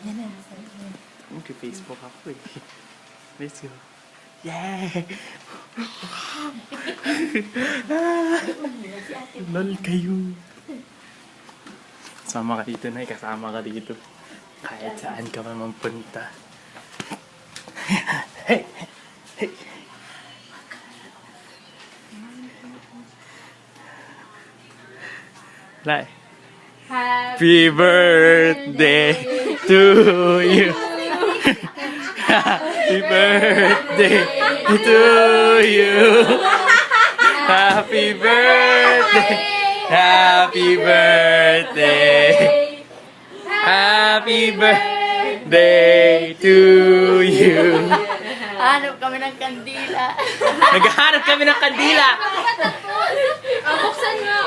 Yan na. Facebook ako eh. Let's go. Yeah! Lol kayo. Sama ka dito, Nay. Kasama ka dito. Kahit saan ka man punta. Hey! Hey! Lai. Happy birthday to you. Happy birthday to you. Happy birthday. Happy birthday. Happy birthday to you. Hanap kami ng kandila. Naghahanap kami ng kandila. Buksan mo.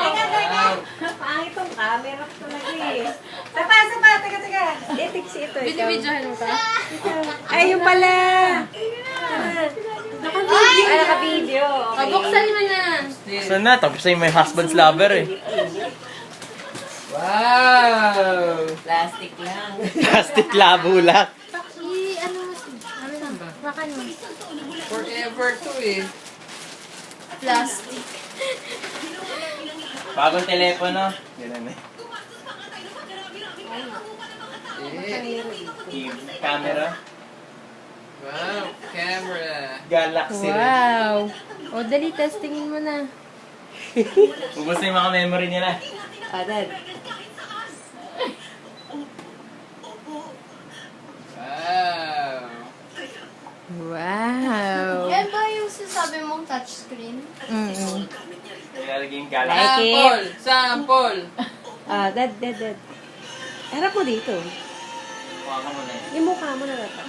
Pangit tong camera ko talaga eh. Sapa. Teka. Etiksi ito. Binibidyohan mo ka? Ay, yung pala. Naka-video. Okay. Buksan mo na. Saan na? Tapos na yung my husband's lover eh. Wow! Plastic lang. Plastic labo lang. Ano lang ba? Makan mo. Forever to eh. Plastic. Bagong telepono. Ganun eh. Camera. Wow, camera. Galaxy rin. Wow. O, dali, testingin mo na. Ubus na yung mga memory nila. Dad. Wow. Wow. Yan ba yung sinasabi mong touchscreen? Nilalagay yung galaxy. Like it. Sample. Dad. Harap mo dito. Kuha ka muna eh. Yung mukha mo na dapat.